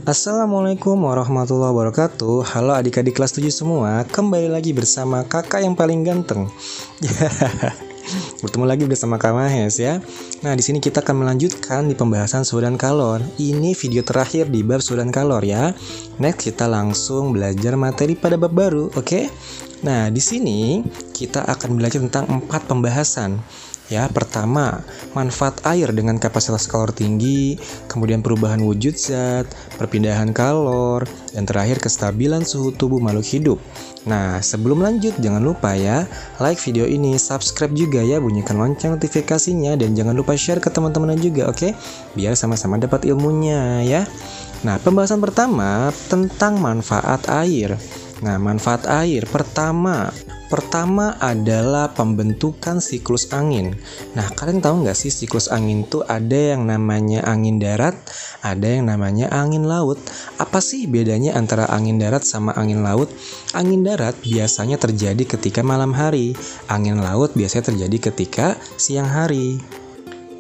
Assalamualaikum warahmatullahi wabarakatuh. Halo adik-adik kelas 7 semua. Kembali lagi bersama kakak yang paling ganteng. Bertemu lagi bersama Kak Mahes ya. Nah, di sini kita akan melanjutkan di pembahasan suhu dan kalor. Ini video terakhir di bab suhu dan kalor ya. Next kita langsung belajar materi pada bab baru, oke? Nah, di sini kita akan belajar tentang 4 pembahasan. Ya, pertama, manfaat air dengan kapasitas kalor tinggi, kemudian perubahan wujud zat, perpindahan kalor, dan terakhir kestabilan suhu tubuh makhluk hidup. Nah, sebelum lanjut, jangan lupa ya, like video ini, subscribe juga ya, bunyikan lonceng notifikasinya, dan jangan lupa share ke teman-teman juga, oke? Biar sama-sama dapat ilmunya ya. Nah, pembahasan pertama tentang manfaat air. Nah, manfaat air Pertama adalah pembentukan siklus angin. Nah, kalian tahu nggak sih siklus angin tuh ada yang namanya angin darat, ada yang namanya angin laut. Apa sih bedanya antara angin darat sama angin laut? Angin darat biasanya terjadi ketika malam hari, angin laut biasanya terjadi ketika siang hari.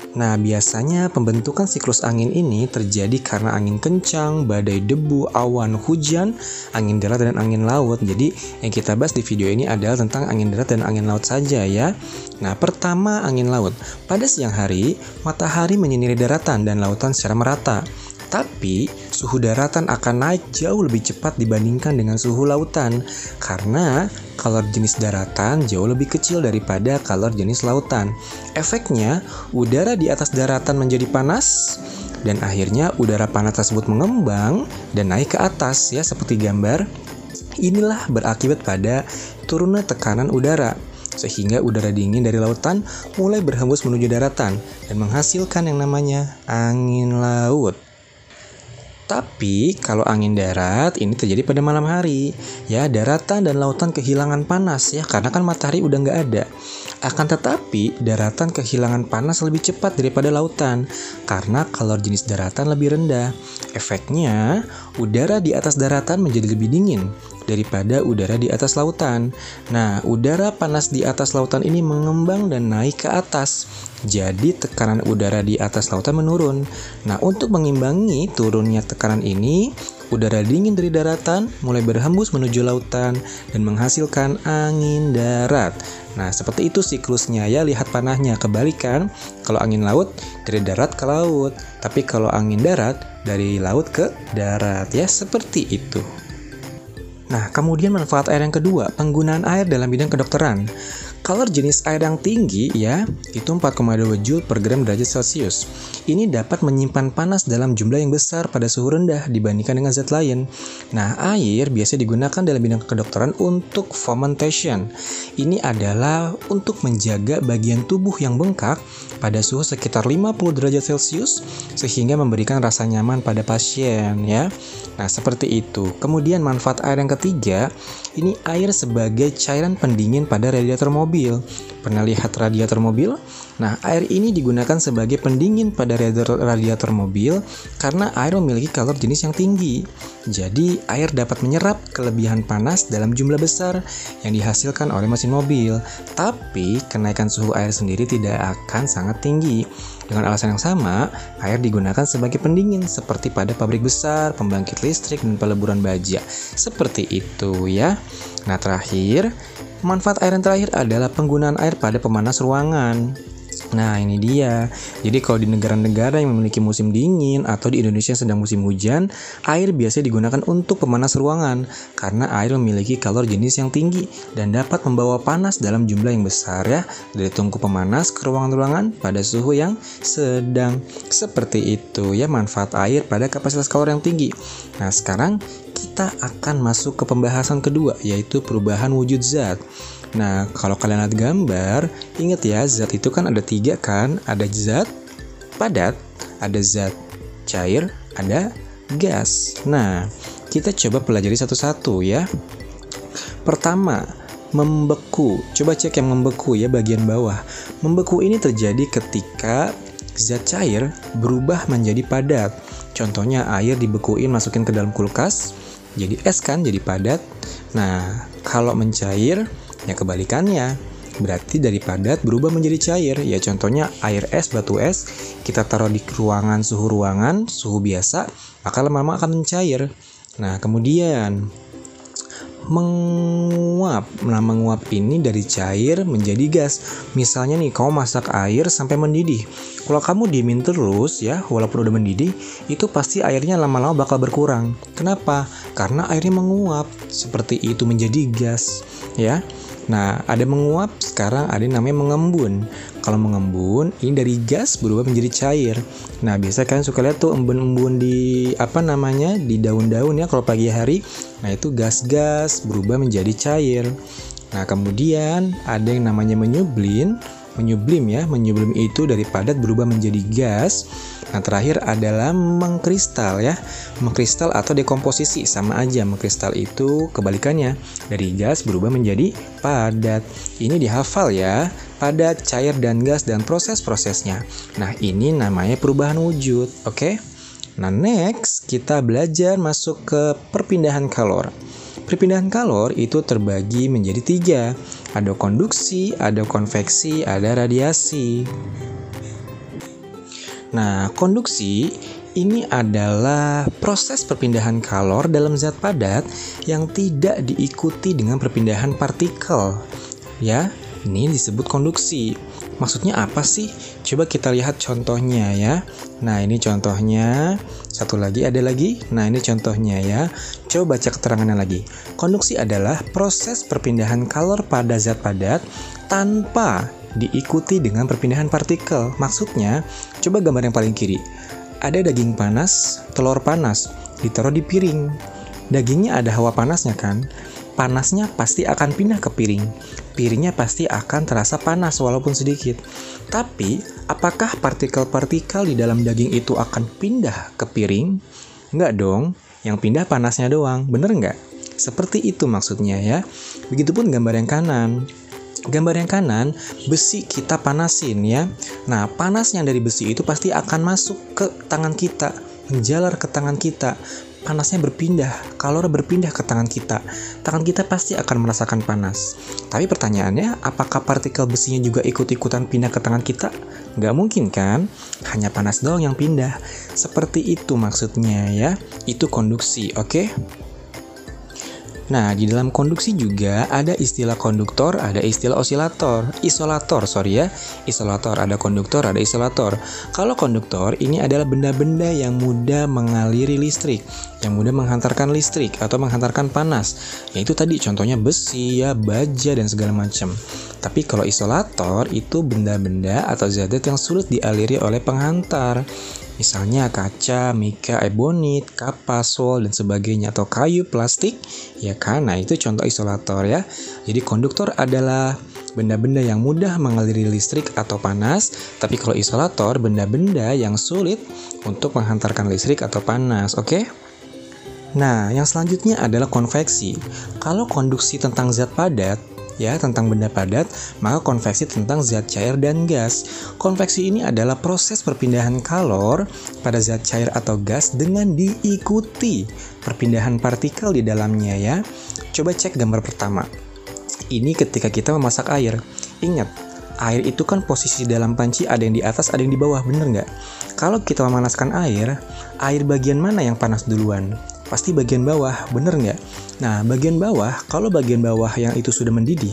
Nah, biasanya pembentukan siklus angin ini terjadi karena angin kencang, badai debu, awan, hujan, angin darat, dan angin laut. Jadi, yang kita bahas di video ini adalah tentang angin darat dan angin laut saja ya. Nah, pertama angin laut. Pada siang hari, matahari menyinari daratan dan lautan secara merata. Tapi, suhu daratan akan naik jauh lebih cepat dibandingkan dengan suhu lautan karena kalor jenis daratan jauh lebih kecil daripada kalor jenis lautan. Efeknya, udara di atas daratan menjadi panas dan akhirnya udara panas tersebut mengembang dan naik ke atas ya seperti gambar. Inilah berakibat pada turunnya tekanan udara sehingga udara dingin dari lautan mulai berhembus menuju daratan dan menghasilkan yang namanya angin laut. Tapi kalau angin darat ini terjadi pada malam hari. Ya, daratan dan lautan kehilangan panas ya karena kan matahari udah nggak ada. Akan tetapi daratan kehilangan panas lebih cepat daripada lautan karena kalor jenis daratan lebih rendah. Efeknya, udara di atas daratan menjadi lebih dingin daripada udara di atas lautan. Nah, udara panas di atas lautan ini mengembang dan naik ke atas. Jadi tekanan udara di atas lautan menurun. Nah, untuk mengimbangi turunnya tekanan ini, udara dingin dari daratan mulai berhembus menuju lautan dan menghasilkan angin darat. Nah, seperti itu siklusnya ya, lihat panahnya. Kebalikan, kalau angin laut dari darat ke laut, tapi kalau angin darat dari laut ke darat ya, seperti itu. Nah, kemudian manfaat air yang kedua, penggunaan air dalam bidang kedokteran. Kalor jenis air yang tinggi ya, itu 4,2 Joule per gram derajat Celcius. Ini dapat menyimpan panas dalam jumlah yang besar pada suhu rendah dibandingkan dengan zat lain. Nah, air biasa digunakan dalam bidang kedokteran untuk fomentation. Ini adalah untuk menjaga bagian tubuh yang bengkak pada suhu sekitar 50 derajat Celcius sehingga memberikan rasa nyaman pada pasien ya. Nah, seperti itu. Kemudian manfaat air yang ketiga, ini air sebagai cairan pendingin pada radiator mobil. Pernah lihat radiator mobil? Nah, air ini digunakan sebagai pendingin pada radiator mobil karena air memiliki kalor jenis yang tinggi. Jadi, air dapat menyerap kelebihan panas dalam jumlah besar yang dihasilkan oleh mesin mobil. Tapi, kenaikan suhu air sendiri tidak akan sangat tinggi. Dengan alasan yang sama, air digunakan sebagai pendingin seperti pada pabrik besar, pembangkit listrik, dan peleburan baja. Seperti itu ya. Nah, terakhir, manfaat air yang terakhir adalah penggunaan air pada pemanas ruangan. Nah, ini dia. Jadi kalau di negara-negara yang memiliki musim dingin atau di Indonesia yang sedang musim hujan, air biasanya digunakan untuk pemanas ruangan karena air memiliki kalor jenis yang tinggi dan dapat membawa panas dalam jumlah yang besar ya, dari tungku pemanas ke ruangan-ruangan pada suhu yang sedang. Seperti itu ya manfaat air pada kapasitas kalor yang tinggi. Nah, sekarang kita akan masuk ke pembahasan kedua, yaitu perubahan wujud zat. Nah, kalau kalian lihat gambar, ingat ya, zat itu kan ada 3 kan, ada zat padat, ada zat cair, ada gas. Nah, kita coba pelajari satu-satu ya. Pertama, membeku. Coba cek yang membeku ya, bagian bawah. Membeku ini terjadi ketika zat cair berubah menjadi padat. Contohnya air dibekuin masukin ke dalam kulkas, jadi es kan, jadi padat. Nah, kalau mencair, ya kebalikannya. berarti dari padat berubah menjadi cair. Ya contohnya air es, batu es, kita taruh di suhu ruangan, suhu biasa, maka lama-lama akan mencair. Nah, kemudian menguap. Nah, menguap ini dari cair menjadi gas. Misalnya nih, kamu masak air sampai mendidih. Kalau kamu diemin terus ya, walaupun udah mendidih, itu pasti airnya lama-lama bakal berkurang. Kenapa? Karena airnya menguap. Seperti itu menjadi gas, ya. Nah, ada menguap, sekarang ada yang namanya mengembun. Kalau mengembun, ini dari gas berubah menjadi cair. Nah, biasa kalian suka lihat tuh embun-embun di di daun-daun ya kalau pagi hari. Nah, itu gas-gas berubah menjadi cair. Nah, kemudian ada yang namanya menyublim itu dari padat berubah menjadi gas. Nah, terakhir adalah mengkristal ya. Mengkristal atau dekomposisi, sama aja. Mengkristal itu kebalikannya, dari gas berubah menjadi padat. Ini dihafal ya, padat, cair, dan gas, dan proses-prosesnya. Nah, ini namanya perubahan wujud, oke? Nah, next kita belajar masuk ke perpindahan kalor. Perpindahan kalor itu terbagi menjadi 3. Ada konduksi, ada konveksi, ada radiasi. Nah, konduksi ini adalah proses perpindahan kalor dalam zat padat yang tidak diikuti dengan perpindahan partikel. Ya, ini disebut konduksi. Maksudnya apa sih? Coba kita lihat contohnya ya. Nah, ini contohnya. Satu lagi, ada lagi. Nah, ini contohnya ya. Coba baca keterangannya lagi. Konduksi adalah proses perpindahan kalor pada zat padat tanpa diikuti dengan perpindahan partikel. Maksudnya, coba gambar yang paling kiri. Ada daging panas, telur panas, ditaruh di piring. Dagingnya ada hawa panasnya kan? Panasnya pasti akan pindah ke piring. Piringnya pasti akan terasa panas walaupun sedikit. Tapi, apakah partikel-partikel di dalam daging itu akan pindah ke piring? Enggak dong, yang pindah panasnya doang. Bener nggak? Seperti itu maksudnya ya. Begitupun gambar yang kanan. Gambar yang kanan, besi kita panasin ya. Nah, panas yang dari besi itu pasti akan masuk ke tangan kita, menjalar ke tangan kita. Panasnya berpindah, kalor berpindah ke tangan kita. Tangan kita pasti akan merasakan panas. Tapi pertanyaannya, apakah partikel besinya juga ikut-ikutan pindah ke tangan kita? Nggak mungkin kan? Hanya panas doang yang pindah. Seperti itu maksudnya ya. Itu konduksi, oke? Nah, di dalam konduksi juga ada istilah konduktor, ada istilah isolator, isolator, ada konduktor, ada isolator. Kalau konduktor, ini adalah benda-benda yang mudah mengaliri listrik, yang mudah menghantarkan listrik atau menghantarkan panas. Yaitu tadi contohnya besi, ya, baja, dan segala macam. Tapi kalau isolator, itu benda-benda atau zat-zat yang sulit dialiri oleh penghantar. Misalnya kaca, mika, ebonit, kapas, wol, dan sebagainya, atau kayu, plastik, ya kan? Nah, itu contoh isolator ya. Jadi konduktor adalah benda-benda yang mudah mengaliri listrik atau panas, tapi kalau isolator, benda-benda yang sulit untuk menghantarkan listrik atau panas, oke? Nah, yang selanjutnya adalah konveksi. Kalau konduksi tentang zat padat, ya, tentang benda padat, maka konveksi tentang zat cair dan gas. Konveksi ini adalah proses perpindahan kalor pada zat cair atau gas dengan diikuti perpindahan partikel di dalamnya ya. Coba cek gambar pertama. Ini ketika kita memasak air. Ingat, air itu kan posisi dalam panci ada yang di atas, ada yang di bawah, bener nggak? Kalau kita memanaskan air bagian mana yang panas duluan? Pasti bagian bawah, bener nggak? Nah, bagian bawah, kalau bagian bawah yang itu sudah mendidih,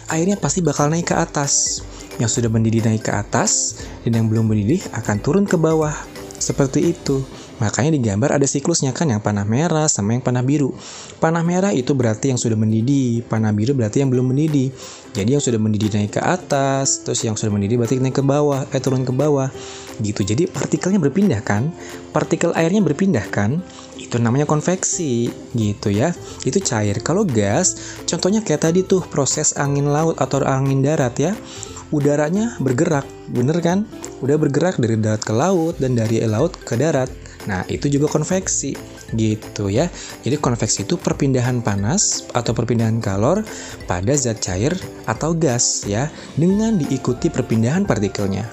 airnya pasti bakal naik ke atas. Yang sudah mendidih naik ke atas, dan yang belum mendidih akan turun ke bawah. Seperti itu. Makanya di gambar ada siklusnya kan, yang panah merah sama yang panah biru. Panah merah itu berarti yang sudah mendidih, panah biru berarti yang belum mendidih. Jadi yang sudah mendidih naik ke atas, terus yang sudah mendidih berarti naik ke bawah, turun ke bawah. Gitu. Jadi partikelnya berpindah kan? Partikel airnya berpindah kan? Itu namanya konveksi, gitu ya. Itu cair. Kalau gas, contohnya kayak tadi tuh proses angin laut atau angin darat ya. Udaranya bergerak, bener kan? Udah bergerak dari darat ke laut dan dari laut ke darat. Nah, itu juga konveksi, gitu ya. Jadi konveksi itu perpindahan panas atau perpindahan kalor pada zat cair atau gas ya, dengan diikuti perpindahan partikelnya.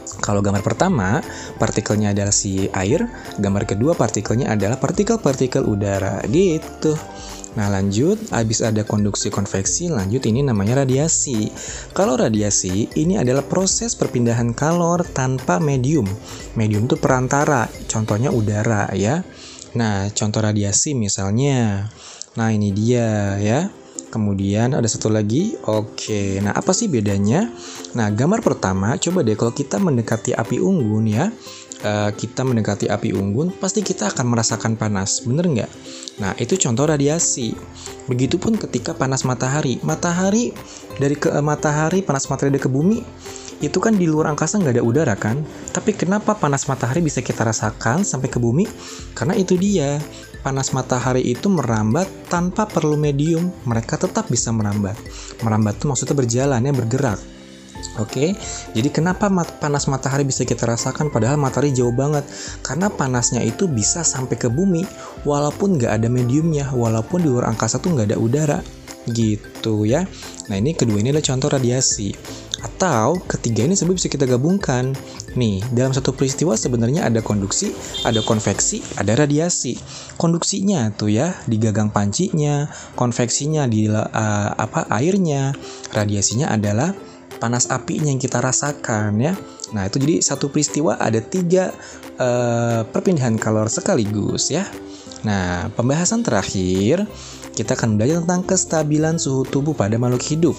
Kalau gambar pertama, partikelnya adalah si air, gambar kedua partikelnya adalah partikel-partikel udara, gitu. Nah lanjut, habis ada konduksi konveksi, lanjut ini namanya radiasi. Kalau radiasi, ini adalah proses perpindahan kalor tanpa medium. Medium itu perantara, contohnya udara ya. Nah contoh radiasi misalnya, nah ini dia ya. Kemudian ada satu lagi, oke. Nah apa sih bedanya? Nah gambar pertama, coba deh kalau kita mendekati api unggun ya, kita mendekati api unggun, pasti kita akan merasakan panas, bener nggak? Nah itu contoh radiasi. Begitupun ketika panas matahari, matahari panas matahari dari ke bumi, itu kan di luar angkasa nggak ada udara kan? Tapi kenapa panas matahari bisa kita rasakan sampai ke bumi? Karena itu dia, panas matahari itu merambat tanpa perlu medium, mereka tetap bisa merambat. Merambat itu maksudnya berjalan ya, bergerak. Oke, jadi kenapa panas matahari bisa kita rasakan padahal matahari jauh banget? Karena panasnya itu bisa sampai ke bumi walaupun nggak ada mediumnya, walaupun di luar angkasa tuh nggak ada udara, gitu ya. Nah ini kedua ini adalah contoh radiasi. Atau ketiga ini sebenarnya bisa kita gabungkan. Nih, dalam satu peristiwa sebenarnya ada konduksi, ada konveksi, ada radiasi. Konduksinya tuh ya di gagang pancinya, konveksinya di airnya, radiasinya adalah panas apinya yang kita rasakan ya. Nah itu jadi satu peristiwa ada 3 perpindahan kalor sekaligus ya. Nah pembahasan terakhir kita akan belajar tentang kestabilan suhu tubuh pada makhluk hidup.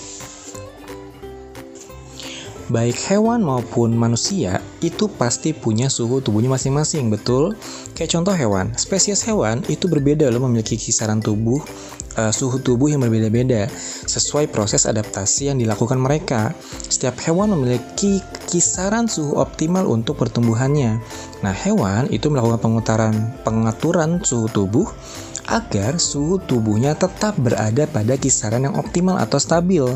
Baik hewan maupun manusia itu pasti punya suhu tubuhnya masing-masing, betul? Kayak contoh hewan, spesies hewan itu berbeda loh, memiliki kisaran suhu tubuh yang berbeda-beda sesuai proses adaptasi yang dilakukan mereka. Setiap hewan memiliki kisaran suhu optimal untuk pertumbuhannya. Nah, hewan itu melakukan pengaturan suhu tubuh agar suhu tubuhnya tetap berada pada kisaran yang optimal atau stabil.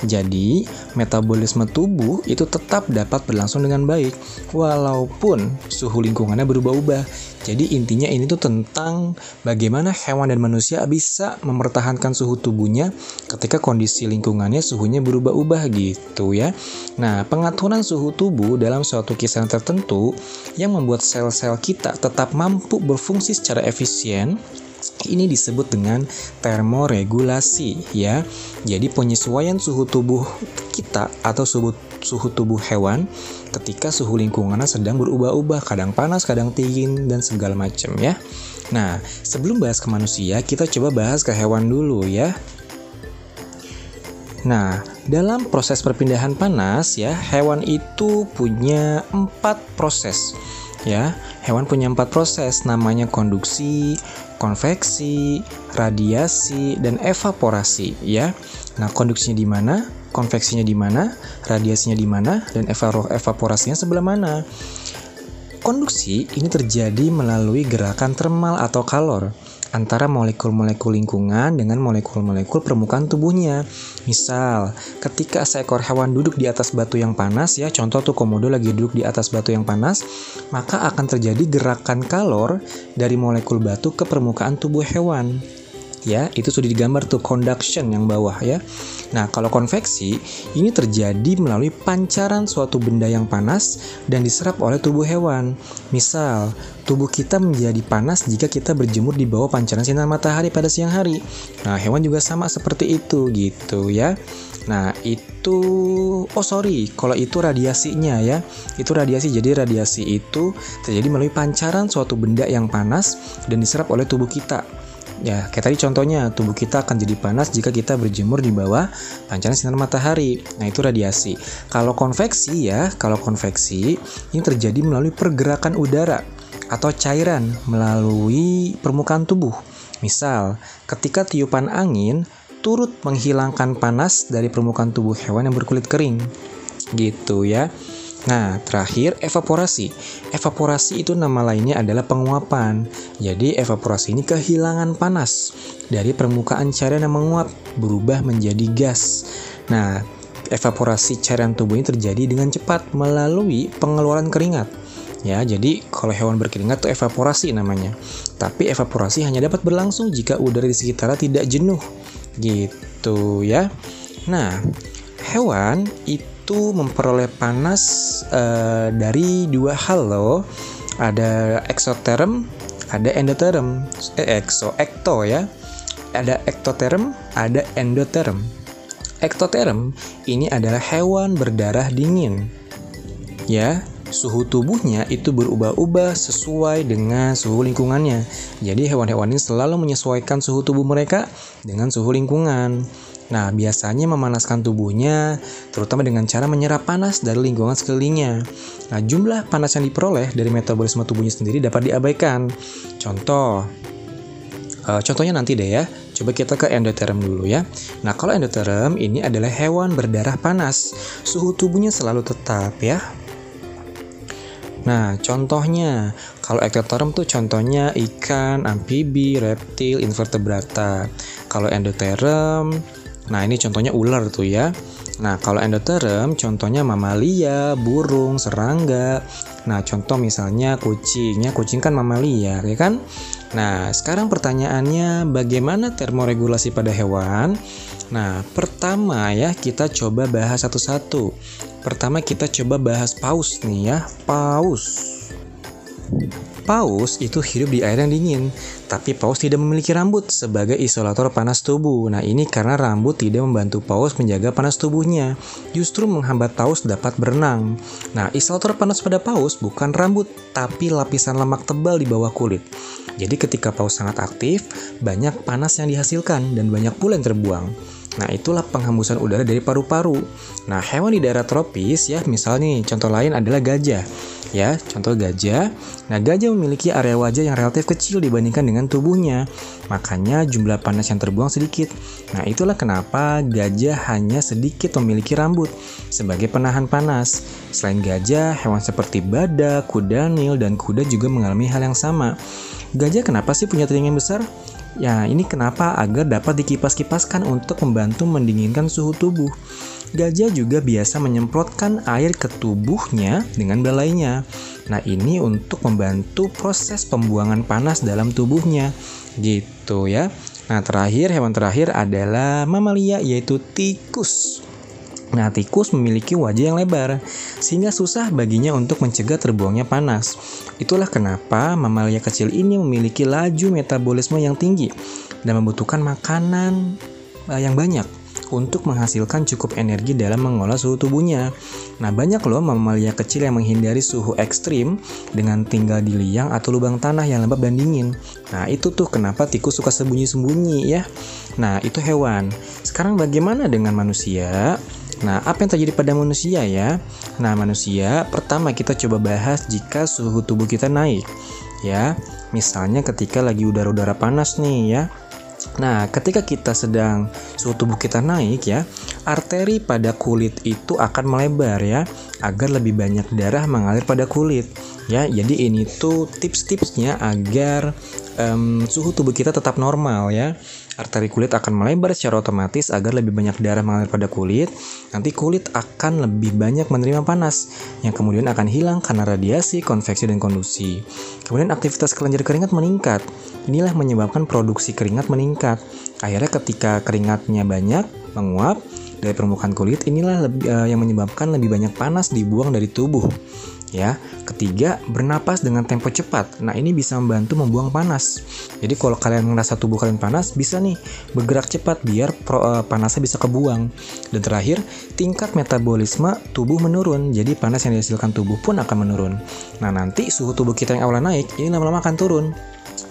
Jadi, metabolisme tubuh itu tetap dapat berlangsung dengan baik walaupun suhu lingkungannya berubah-ubah. Jadi intinya ini tuh tentang bagaimana hewan dan manusia bisa mempertahankan suhu tubuhnya ketika kondisi lingkungannya suhunya berubah-ubah gitu ya. Nah, pengaturan suhu tubuh dalam suatu kisaran tertentu yang membuat sel-sel kita tetap mampu berfungsi secara efisien, ini disebut dengan termoregulasi ya. Jadi penyesuaian suhu tubuh kita atau suhu tubuh hewan ketika suhu lingkungannya sedang berubah-ubah, kadang panas, kadang dingin dan segala macam ya. Nah, sebelum bahas ke manusia, kita coba bahas ke hewan dulu ya. Nah, dalam proses perpindahan panas ya, hewan itu punya 4 proses. Ya, hewan punya 4 proses, namanya konduksi, konveksi, radiasi, dan evaporasi ya. Nah, konduksinya di mana? Konveksinya di mana? Radiasinya di mana? Dan evaporasinya sebelah mana? Konduksi ini terjadi melalui gerakan termal atau kalor antara molekul-molekul lingkungan dengan molekul-molekul permukaan tubuhnya. Misal, ketika seekor hewan duduk di atas batu yang panas ya, contoh tuh komodo lagi duduk di atas batu yang panas, maka akan terjadi gerakan kalor dari molekul batu ke permukaan tubuh hewan. Ya, itu sudah digambar tuh conduction yang bawah ya. Nah, kalau konveksi ini terjadi melalui pancaran suatu benda yang panas dan diserap oleh tubuh hewan. Misal, tubuh kita menjadi panas jika kita berjemur di bawah pancaran sinar matahari pada siang hari. Nah, hewan juga sama seperti itu gitu ya. Nah, kalau itu radiasinya ya. Itu radiasi. Jadi radiasi itu terjadi melalui pancaran suatu benda yang panas dan diserap oleh tubuh kita. Ya, kayak tadi contohnya, tubuh kita akan jadi panas jika kita berjemur di bawah pancaran sinar matahari. Nah, itu radiasi. Kalau konveksi ini terjadi melalui pergerakan udara atau cairan melalui permukaan tubuh. Misal, ketika tiupan angin turut menghilangkan panas dari permukaan tubuh hewan yang berkulit kering. Gitu ya. Nah, terakhir evaporasi. Evaporasi itu nama lainnya adalah penguapan. Jadi evaporasi ini kehilangan panas dari permukaan cairan yang menguap berubah menjadi gas. Nah, evaporasi cairan tubuh ini terjadi dengan cepat melalui pengeluaran keringat. Ya, jadi kalau hewan berkeringat itu evaporasi namanya. Tapi evaporasi hanya dapat berlangsung jika udara di sekitarnya tidak jenuh. Gitu ya. Nah, hewan itu itu memperoleh panas dari dua hal loh. Ada eksoterm, ada endoterm. Ekto ya. Ada ektoterm, ada endoterm. Ektoterm ini adalah hewan berdarah dingin. Ya, suhu tubuhnya itu berubah-ubah sesuai dengan suhu lingkungannya. Jadi hewan-hewan ini selalu menyesuaikan suhu tubuh mereka dengan suhu lingkungan. Nah, biasanya memanaskan tubuhnya terutama dengan cara menyerap panas dari lingkungan sekelilingnya. Nah, jumlah panas yang diperoleh dari metabolisme tubuhnya sendiri dapat diabaikan. Contohnya nanti deh ya. Coba kita ke endoterm dulu ya. Nah, kalau endoterm ini adalah hewan berdarah panas. Suhu tubuhnya selalu tetap ya. Nah, contohnya, kalau ektoterm tuh contohnya ikan, amfibi, reptil, invertebrata. Kalau endoterm, nah ini contohnya ular tuh ya. Nah, kalau endoterm contohnya mamalia, burung, serangga. Nah, contoh misalnya kucing ya, kucing kan mamalia, ya kan? Nah, sekarang pertanyaannya bagaimana termoregulasi pada hewan? Nah, pertama ya kita coba bahas satu-satu. Pertama kita coba bahas paus nih ya, paus. Paus itu hidup di air yang dingin, tapi paus tidak memiliki rambut sebagai isolator panas tubuh. Nah, ini karena rambut tidak membantu paus menjaga panas tubuhnya, justru menghambat paus dapat berenang. Nah, isolator panas pada paus bukan rambut, tapi lapisan lemak tebal di bawah kulit. Jadi ketika paus sangat aktif, banyak panas yang dihasilkan dan banyak pula yang terbuang. Nah, itulah penghembusan udara dari paru-paru. Nah, hewan di daerah tropis ya, misalnya contoh lain adalah gajah. Ya, contoh gajah. Nah, gajah memiliki area wajah yang relatif kecil dibandingkan dengan tubuhnya. Makanya jumlah panas yang terbuang sedikit. Nah, itulah kenapa gajah hanya sedikit memiliki rambut sebagai penahan panas. Selain gajah, hewan seperti badak, kuda nil, dan kuda juga mengalami hal yang sama. Gajah kenapa sih punya telinga yang besar? Ya, ini kenapa agar dapat dikipas-kipaskan untuk membantu mendinginkan suhu tubuh. Gajah juga biasa menyemprotkan air ke tubuhnya dengan belalainya. Nah, ini untuk membantu proses pembuangan panas dalam tubuhnya. Gitu ya. Nah, hewan terakhir adalah mamalia, yaitu tikus. Nah, tikus memiliki wajah yang lebar, sehingga susah baginya untuk mencegah terbuangnya panas. Itulah kenapa mamalia kecil ini memiliki laju metabolisme yang tinggi dan membutuhkan makanan yang banyak untuk menghasilkan cukup energi dalam mengolah suhu tubuhnya. Nah, banyak loh mamalia kecil yang menghindari suhu ekstrim dengan tinggal di liang atau lubang tanah yang lembab dan dingin. Nah, itu tuh kenapa tikus suka sembunyi-sembunyi ya. Nah, itu hewan. Sekarang bagaimana dengan manusia? Nah, apa yang terjadi pada manusia ya? Nah, manusia, pertama kita coba bahas jika suhu tubuh kita naik. Ya, misalnya ketika lagi udara-udara panas nih ya. Nah, ketika kita sedang suhu tubuh kita naik ya, arteri pada kulit itu akan melebar ya, agar lebih banyak darah mengalir pada kulit. Ya, jadi ini tuh tips-tipsnya agar suhu tubuh kita tetap normal ya. Arteri kulit akan melebar secara otomatis agar lebih banyak darah mengalir pada kulit. Nanti kulit akan lebih banyak menerima panas yang kemudian akan hilang karena radiasi, konveksi, dan konduksi. Kemudian aktivitas kelenjar keringat meningkat. Inilah menyebabkan produksi keringat meningkat. Akhirnya ketika keringatnya banyak menguap dari permukaan kulit, inilah yang menyebabkan lebih banyak panas dibuang dari tubuh. Ya, ketiga, bernapas dengan tempo cepat. Nah, ini bisa membantu membuang panas. Jadi kalau kalian merasa tubuh kalian panas, bisa nih bergerak cepat biar panasnya bisa kebuang. Dan terakhir, tingkat metabolisme tubuh menurun. Jadi panas yang dihasilkan tubuh pun akan menurun. Nah, nanti suhu tubuh kita yang awalnya naik, ini lama-lama akan turun.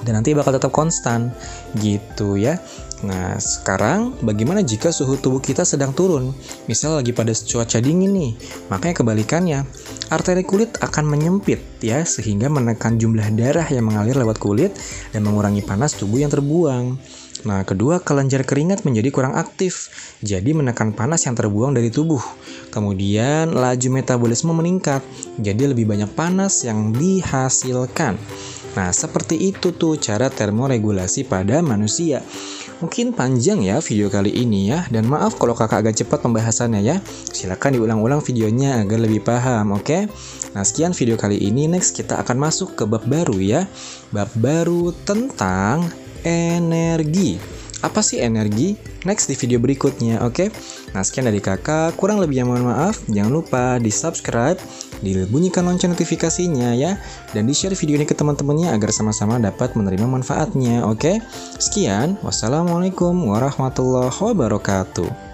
Dan nanti bakal tetap konstan. Gitu ya. Nah, sekarang bagaimana jika suhu tubuh kita sedang turun? Misal lagi pada cuaca dingin nih, makanya kebalikannya. Arteri kulit akan menyempit ya, sehingga menekan jumlah darah yang mengalir lewat kulit dan mengurangi panas tubuh yang terbuang. Nah, kedua, kelenjar keringat menjadi kurang aktif, jadi menekan panas yang terbuang dari tubuh. Kemudian, laju metabolisme meningkat, jadi lebih banyak panas yang dihasilkan. Nah, seperti itu tuh cara termoregulasi pada manusia. Mungkin panjang ya video kali ini ya, dan maaf kalau kakak agak cepat pembahasannya ya. Silakan diulang-ulang videonya agar lebih paham, oke? Nah, sekian video kali ini. Next kita akan masuk ke bab baru ya. Bab baru tentang energi. Apa sih energi? Next di video berikutnya, oke? Nah, sekian dari kakak, kurang lebihnya mohon maaf. Jangan lupa di subscribe, dibunyikan lonceng notifikasinya ya, dan di share video ini ke teman-temannya agar sama-sama dapat menerima manfaatnya. Oke, sekian, wassalamualaikum warahmatullahi wabarakatuh.